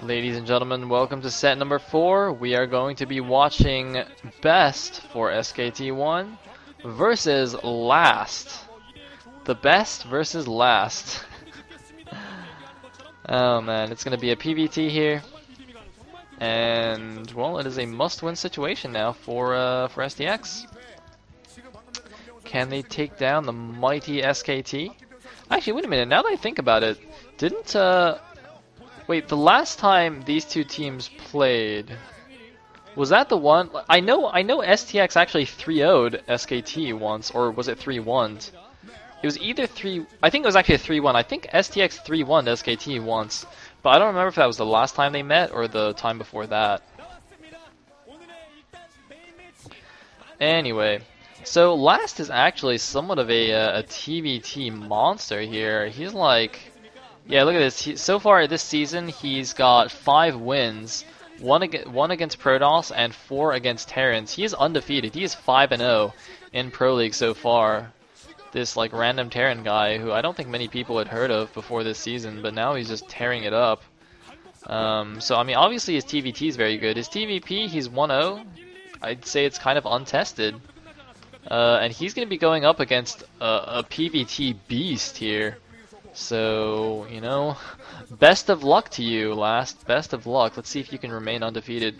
Ladies and gentlemen, welcome to set number 4. We are going to be watching best for SKT1 versus last. The best versus last. Oh man, it's going to be a PVT here. And, well, it is a must-win situation now for STX. Can they take down the mighty SKT? Actually, wait a minute, now that I think about it, didn't, wait, the last time these two teams played, was that the one? I know STX actually 3-0'd SKT once, or was it 3-1'd? It was either 3, I think it was actually a 3-1. I think STX 3-1'd SKT once, but I don't remember if that was the last time they met or the time before that. Anyway, so Last is actually somewhat of a TVT monster here. He's like, yeah, look at this. So far this season, he's got 5 wins, one against Protoss and 4 against Terrans. He is undefeated. He is 5-0 in Pro League so far. This like random Terran guy who I don't think many people had heard of before this season, but now he's just tearing it up. So I mean, obviously his TVT is very good. His TVP, he's 1-0. I'd say it's kind of untested. And he's going to be going up against a PVT beast here. So, you know, best of luck to you, Last. Best of luck. Let's see if you can remain undefeated.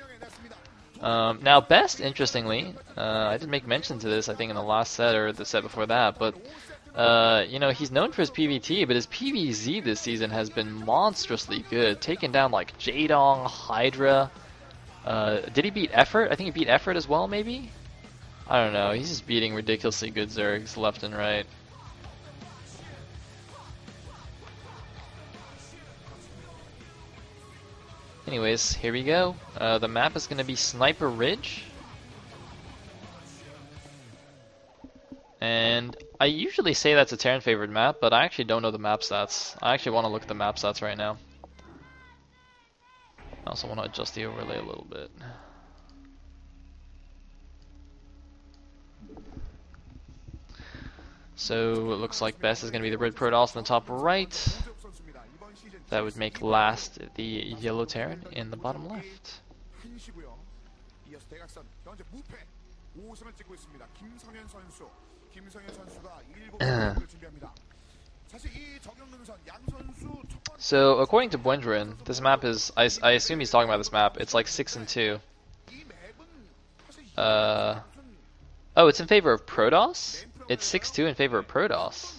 Now, Best, interestingly, I did make mention to this, I think, in the last set or the set before that, but, you know, he's known for his PVT, but his PVZ this season has been monstrously good. Taking down, like, Jaedong, Hydra. Did he beat Effort? I think he beat Effort as well, maybe? I don't know. He's just beating ridiculously good Zergs left and right. Anyways, here we go. The map is going to be Sniper Ridge. And I usually say that's a Terran favorite map, but I actually don't know the map stats. I actually want to look at the map stats right now. I also want to adjust the overlay a little bit. So it looks like Best is going to be the red Protoss in the top right. That would make Last the yellow Terran in the bottom left. So according to Bwendrin, this map is, I assume he's talking about this map, it's like 6-2. Oh, it's in favor of Protoss? It's 6-2 in favor of Protoss.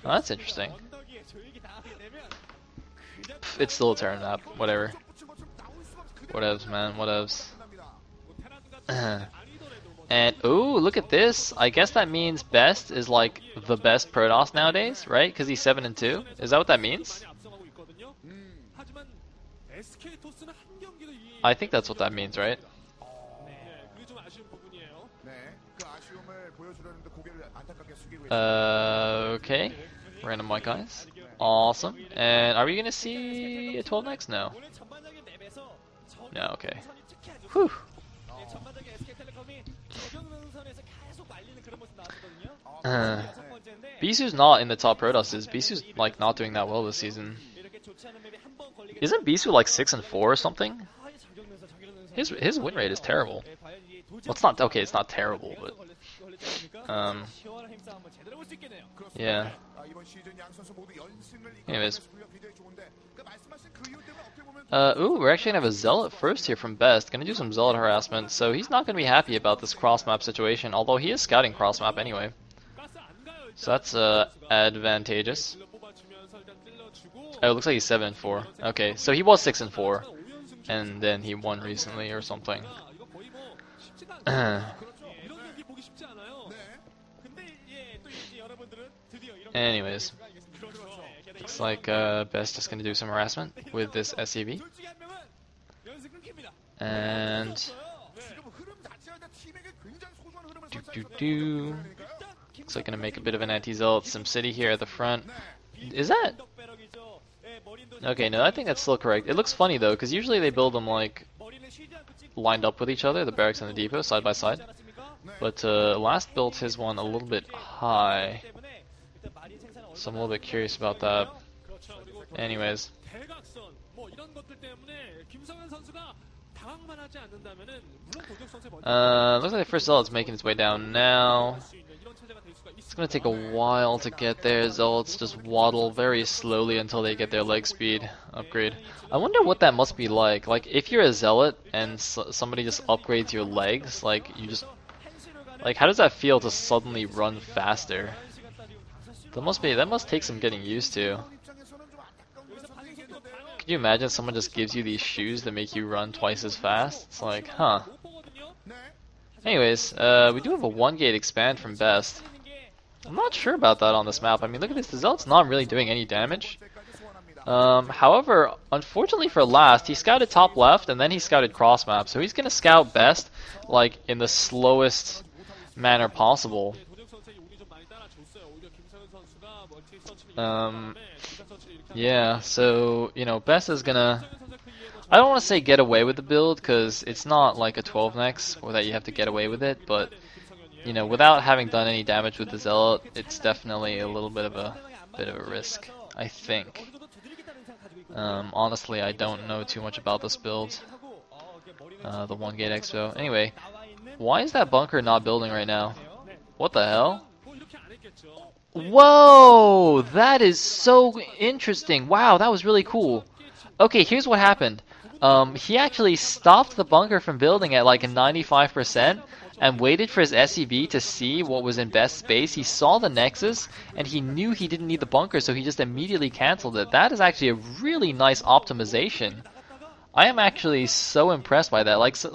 Oh, that's interesting. It's still a Terran map, whatever. Whatevs, man, whatevs. And, ooh, look at this. I guess that means Best is like the best Protoss nowadays, right? Because he's 7-2. Is that what that means? I think that's what that means, right? Okay. Random white guys. Awesome. And are we gonna see a 12 next? No. No, okay. Whew. Bisu's not in the top Protosses. Bisu's like not doing that well this season. Isn't Bisu like 6-4 or something? His win rate is terrible. Well, it's not okay. It's not terrible, but yeah. Anyways, ooh, we're actually gonna have a Zealot first here from Best. Gonna do some Zealot harassment, so he's not gonna be happy about this cross map situation. Although he is scouting cross map anyway, so that's advantageous. Oh, it looks like he's 7-4. Okay, so he was 6-4, and then he won recently or something. Anyways, looks like Best just gonna do some harassment with this SCV, and looks like gonna make a bit of an anti-zealot SimCity here at the front. Is that okay? No, I think that's still correct. It looks funny though, because usually they build them like lined up with each other, the barracks and the depot, side by side. But Last built his one a little bit high. So I'm a little bit curious about that. Anyways, Looks like the first Zealot's making its way down now. It's gonna take a while to get there. Zealots just waddle very slowly until they get their leg speed upgrade. I wonder what that must be like. Like, if you're a Zealot and somebody just upgrades your legs, like, you just... Like, how does that feel to suddenly run faster? That must take some getting used to. Could you imagine someone just gives you these shoes that make you run twice as fast? It's like, huh. Anyways, we do have a 1-gate expand from Best. I'm not sure about that on this map. I mean, look at this. The Zealot's not really doing any damage. However, unfortunately for last, he scouted top left and then he scouted cross map. So he's going to scout Best, like, in the slowest manner possible. Yeah, so, you know, Best is gonna... I don't want to say get away with the build, because it's not like a 12 nex, or that you have to get away with it, but, you know, without having done any damage with the Zealot, it's definitely a little bit of a risk, I think. Honestly, I don't know too much about this build, the 1-gate expo. Anyway, why is that bunker not building right now? What the hell? Whoa! That is so interesting. Wow, that was really cool. Okay, here's what happened. He actually stopped the bunker from building at like a 95% and waited for his SCV to see what was in best space. He saw the Nexus and he knew he didn't need the bunker, so he just immediately canceled it. That is actually a really nice optimization. I am actually so impressed by that. Like, you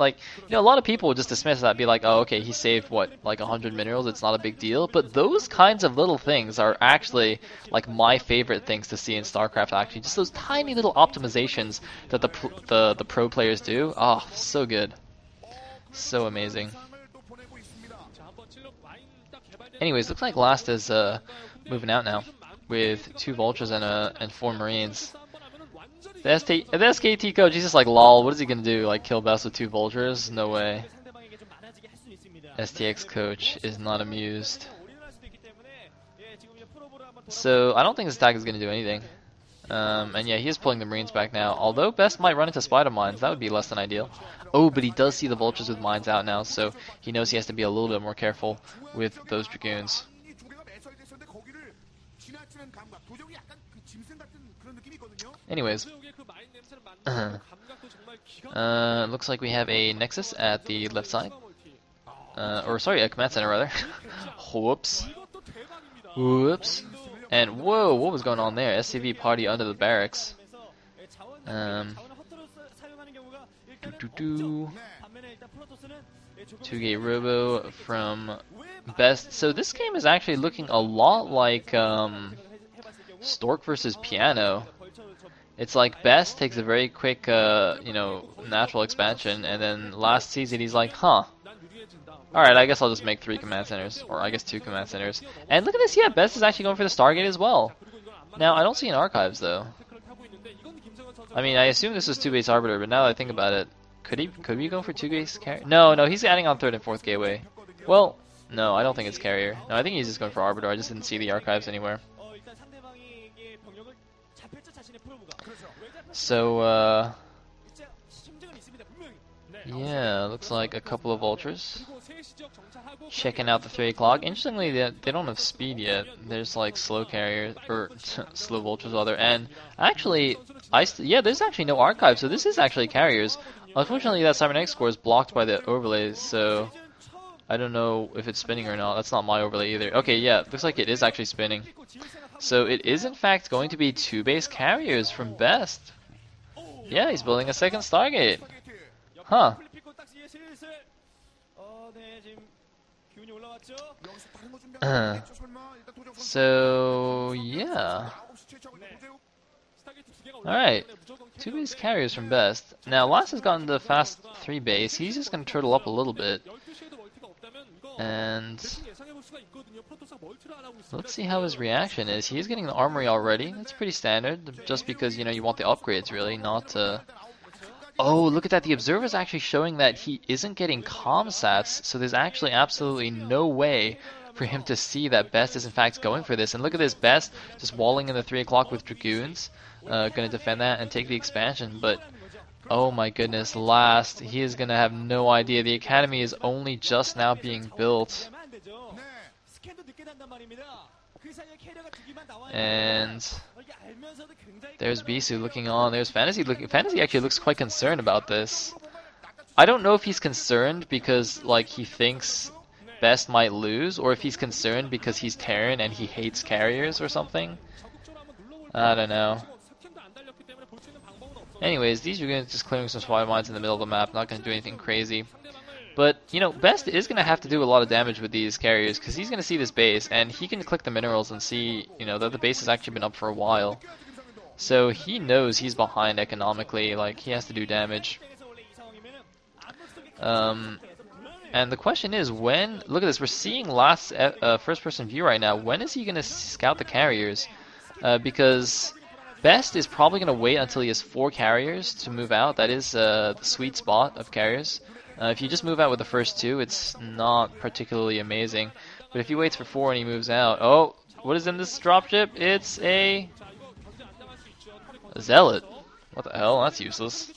know, a lot of people would just dismiss that, be like, oh, okay, he saved, what, like 100 minerals, it's not a big deal. But those kinds of little things are actually, like, my favorite things to see in StarCraft, actually. Just those tiny little optimizations that the pro players do. Oh, so good. So amazing. Anyways, looks like Last is moving out now, with 2 Vultures and 4 Marines. The SKT coach, he's just like, lol, what is he gonna do? Like, kill Best with 2 Vultures? No way. STX coach is not amused. So, I don't think this attack is gonna do anything. And yeah, he is pulling the Marines back now. Although Best might run into Spider Mines, that would be less than ideal. Oh, but he does see the Vultures with Mines out now, so he knows he has to be a little bit more careful with those Dragoons. Anyways, looks like we have a Nexus at the left side. Or sorry, a command center rather. Whoops. Whoops. And whoa, what was going on there? SCV party under the barracks. 2-gate robo from Best. So this game is actually looking a lot like Stork versus Piano. It's like Best takes a very quick, you know, natural expansion, and then last season he's like, huh, alright, I guess I'll just make 3 command centers, or I guess 2 command centers. And look at this, yeah, Best is actually going for the Stargate as well. Now, I don't see an Archives, though. I mean, I assume this is 2-base Arbiter, but now that I think about it, could we go for 2-base Carrier? No, he's adding on 3rd and 4th gateway. Well, no, I don't think it's Carrier. No, I think he's just going for Arbiter, I just didn't see the Archives anywhere. So, yeah, looks like a couple of Vultures. Checking out the 3 o'clock. Interestingly, they don't have speed yet. There's like slow carriers, or slow Vultures rather. And actually, yeah, there's actually no Archive, so this is actually carriers. Unfortunately, that Cybernetics score is blocked by the overlays, so I don't know if it's spinning or not. That's not my overlay either. Okay, yeah, looks like it is actually spinning. So it is in fact going to be 2-base carriers from Best. Yeah, he's building a 2nd Stargate. Huh. So, yeah. Alright. 2-base carriers from Best. Now, Last has gotten the fast 3-base. He's just going to turtle up a little bit. And let's see how his reaction is. He's getting the armory already. That's pretty standard, just because, you know, you want the upgrades, really, not Oh, look at that. The observer is actually showing that he isn't getting comsats, so there's actually absolutely no way for him to see that Best is in fact going for this. And look at this, Best just walling in the 3 o'clock with Dragoons. gonna defend that and take the expansion, but oh my goodness, last, he is gonna have no idea. The academy is only just now being built. And there's Bisu looking on. There's Fantasy looking. Fantasy actually looks quite concerned about this. I don't know if he's concerned because like he thinks Best might lose, or if he's concerned because he's Terran and he hates carriers or something. I don't know. Anyways, these are going to just clearing some supply mines in the middle of the map. Not going to do anything crazy. But, you know, Best is going to have to do a lot of damage with these carriers, because he's going to see this base, and he can click the minerals and see, you know, that the base has actually been up for a while. So he knows he's behind economically, like, he has to do damage. And the question is, when, look at this, we're seeing last first-person view right now, when is he going to scout the carriers? Because Best is probably going to wait until he has 4 carriers to move out. That is the sweet spot of carriers. If you just move out with the first 2, it's not particularly amazing. But if he waits for 4 and he moves out, oh, what is in this dropship? It's a Zealot. What the hell? That's useless.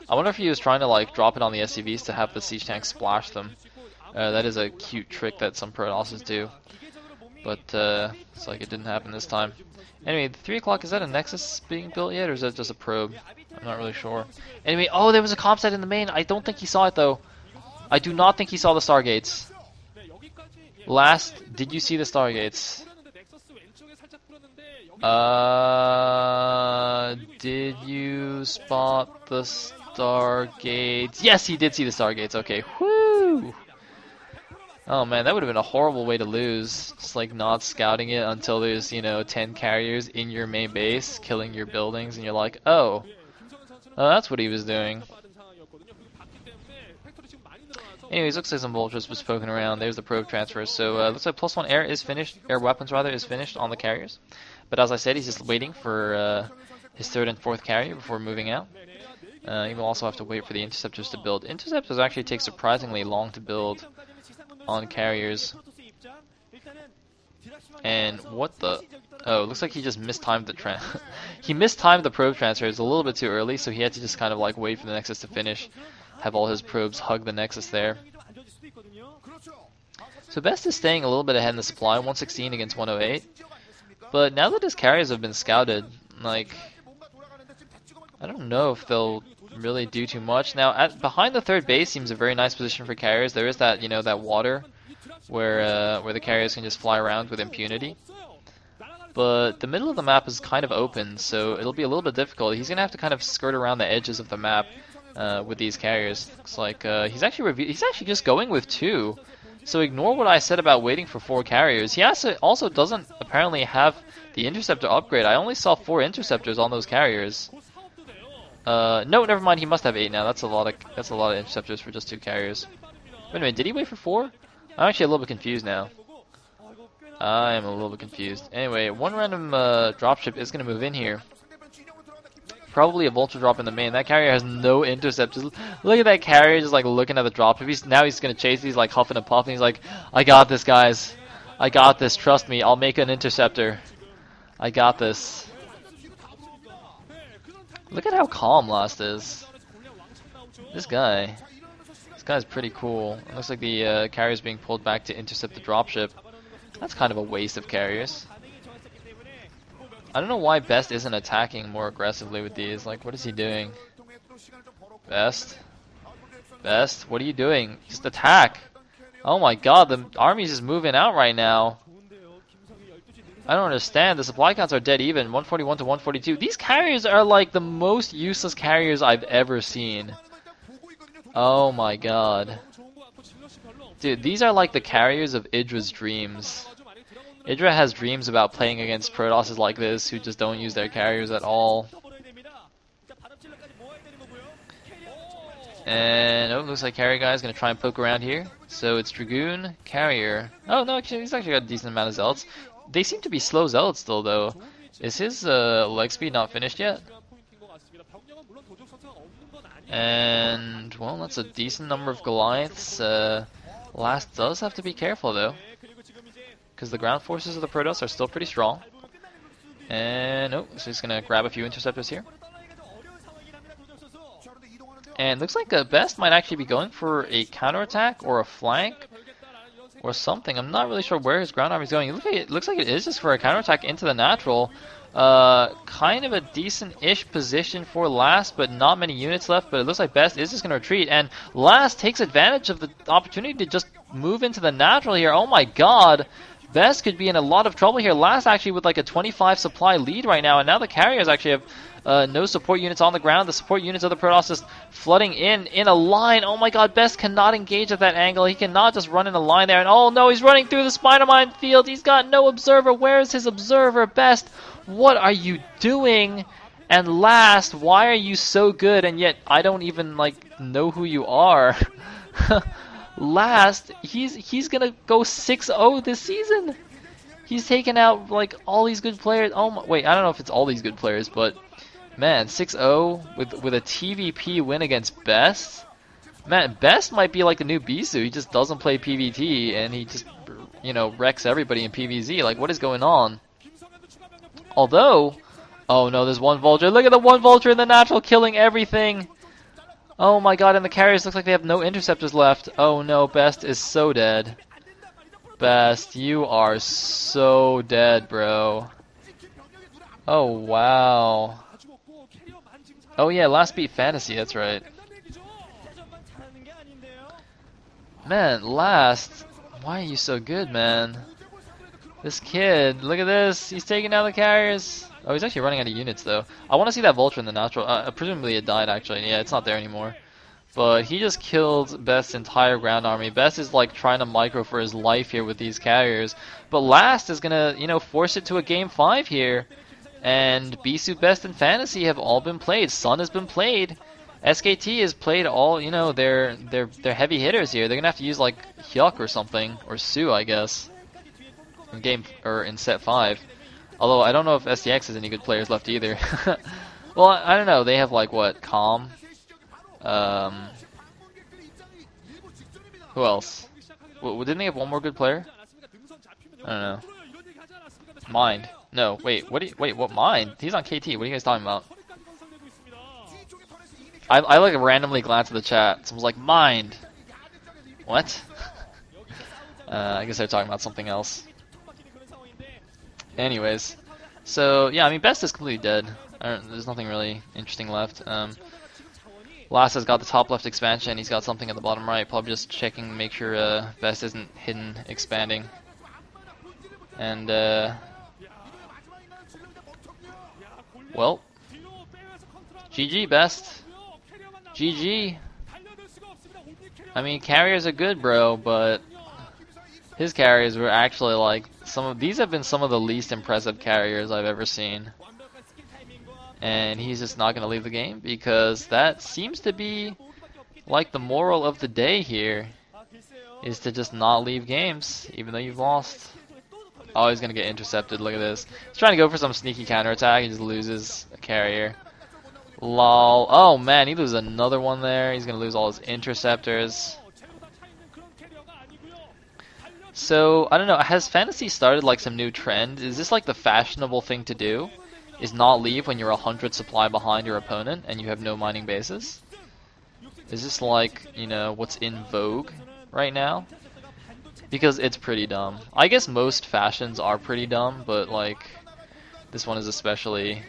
I wonder if he was trying to like drop it on the SCVs to have the siege tank splash them. That is a cute trick that some Protosses do. But it's like it didn't happen this time. Anyway, 3 o'clock, is that a Nexus being built yet, or is that just a probe? I'm not really sure. Anyway, oh, there was a comp set in the main. I don't think he saw it, though. I do not think he saw the Stargates. Last, did you see the Stargates? Did you spot the Stargates? Yes, he did see the Stargates. Okay, whoo! Oh man, that would have been a horrible way to lose. Just like not scouting it until there's, you know, 10 carriers in your main base, killing your buildings, and you're like, oh, that's what he was doing. Anyways, looks like some vultures was poking around. There's the probe transfer. So looks like +1 air is finished. Air weapons rather is finished on the carriers. But as I said, he's just waiting for his 3rd and 4th carrier before moving out. He will also have to wait for the interceptors to build. Interceptors actually take surprisingly long to build on carriers. And what the? Oh, looks like he just mistimed the he mistimed the probe transfers a little bit too early, so he had to just kind of like wait for the Nexus to finish, have all his probes hug the Nexus there. So Best is staying a little bit ahead in the supply, 116 against 108. But now that his carriers have been scouted, like, I don't know if they'll really do too much. Now, behind the 3rd base seems a very nice position for carriers. There is that, you know, that water where the carriers can just fly around with impunity. But the middle of the map is kind of open, so it'll be a little bit difficult. He's gonna have to kind of skirt around the edges of the map with these carriers. Looks like he's actually just going with 2. So ignore what I said about waiting for 4 carriers. He also doesn't apparently have the interceptor upgrade. I only saw 4 interceptors on those carriers. No, never mind. He must have 8 now. That's a lot of interceptors for just 2 carriers. Wait a minute. Did he wait for 4? I'm actually a little bit confused now. I am a little bit confused. Anyway, one random dropship is going to move in here. Probably a vulture drop in the main. That carrier has no interceptors. Look at that carrier just like looking at the dropship. Now he's going to chase these like huffing and puffing. He's like, I got this, guys. I got this. Trust me. I'll make an interceptor. I got this. Look at how calm Last is. This guy's pretty cool. It looks like the carrier's being pulled back to intercept the dropship. That's kind of a waste of carriers. I don't know why Best isn't attacking more aggressively with these. Like, what is he doing? Best? Best? What are you doing? Just attack! Oh my god, the army's just moving out right now. I don't understand. The supply counts are dead even. 141 to 142. These carriers are like the most useless carriers I've ever seen. Oh my god. Dude, these are like the carriers of Idra's dreams. Idra has dreams about playing against Protosses like this who just don't use their carriers at all. And, oh, looks like carrier guy is going to try and poke around here. So it's Dragoon, carrier. Oh, no, actually, he's actually got a decent amount of zealots. They seem to be slow zealots still, though. Is his leg speed not finished yet? And, well, that's a decent number of Goliaths. Last does have to be careful, though, because the ground forces of the Protoss are still pretty strong. And oh, so he's gonna grab a few interceptors here. And looks like Best might actually be going for a counterattack or a flank or something. I'm not really sure where his ground army is going. It looks like it is just for a counterattack into the natural. Kind of a decent-ish position for Last, but not many units left. But it looks like Best is just going to retreat. And Last takes advantage of the opportunity to just move into the natural here. Oh my god. Best could be in a lot of trouble here. Last actually with like a 25 supply lead right now. And now the carriers actually have no support units on the ground. The support units of the Protoss just flooding in a line. Oh my god, Best cannot engage at that angle. He cannot just run in a line there. And oh no, he's running through the spider mine field. He's got no observer. Where's his observer? Best, what are you doing? And Last, why are you so good? And yet I don't even like know who you are. Last, he's gonna go 6-0 this season. He's taken out like all these good players. Oh my, wait, I don't know if it's all these good players, but man, 6-0 with a TVP win against Best. Man, Best might be like the new Bisu. He just doesn't play PvT and he just, you know, wrecks everybody in PvZ. Like, what is going on? Although, oh no, there's one Vulture. Look at the one Vulture in the natural killing everything. Oh my god, and the carriers look like they have no interceptors left. Oh no, Best is so dead. Best, you are so dead, bro. Oh wow. Oh yeah, Last beat Fantasy, that's right. Man, Last, why are you so good, man? This kid, look at this, he's taking down the carriers. Oh, he's actually running out of units though. I want to see that Vulture in the natural. Presumably it died actually. Yeah, it's not there anymore. But he just killed Best's entire ground army. Best is like trying to micro for his life here with these carriers. But Last is gonna, you know, force it to a game 5 here. And Bisu, Best, and Fantasy have all been played. Sun has been played. SKT has played all, you know, they're heavy hitters here. They're gonna have to use like Hyuk or something, or Su, I guess, in game or in set 5. Although I don't know if STX has any good players left either. Well, I don't know. They have like what, Calm. Who else? Didn't they have one more good player? I don't know. Mind. No, wait. What Mind? He's on KT. What are you guys talking about? I like randomly glance at the chat. Someone's like, Mind. What? I guess they're talking about something else. Anyways, so yeah, I mean, Best is completely dead. There's nothing really interesting left. Last has got the top left expansion. He's got something at the bottom right. Probably just checking to make sure Best isn't hidden expanding. And well, GG Best. GG. I mean, carriers are good, bro, but his carriers were actually like these have been some of the least impressive carriers I've ever seen. And he's just not going to leave the game because that seems to be like the moral of the day here, is to just not leave games even though you've lost. Oh, he's going to get intercepted. Look at this. He's trying to go for some sneaky counterattack. He just loses a carrier. Lol. Oh man, he loses another one there. He's going to lose all his interceptors. So, I don't know, has Fantasy started like some new trend? Is this like the fashionable thing to do? Is not leave when you're 100 supply behind your opponent and you have no mining bases? Is this like, you know, what's in vogue right now? Because it's pretty dumb. I guess most fashions are pretty dumb, but like, this one is especially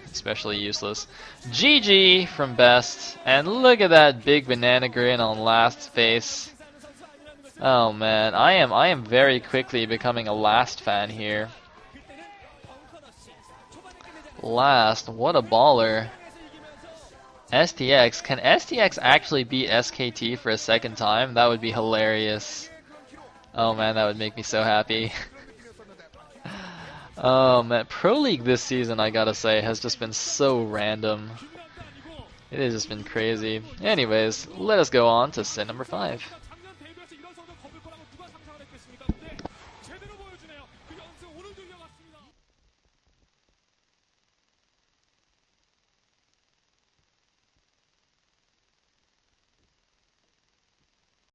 useless. GG from Best, and look at that big banana grin on Last's face. Oh man, I am very quickly becoming a Last fan here. Last, what a baller. STX, can STX actually beat SKT for a second time? That would be hilarious. Oh man, that would make me so happy. Oh man, Pro League this season, I gotta say, has just been so random. It has just been crazy. Anyways, let us go on to set number 5.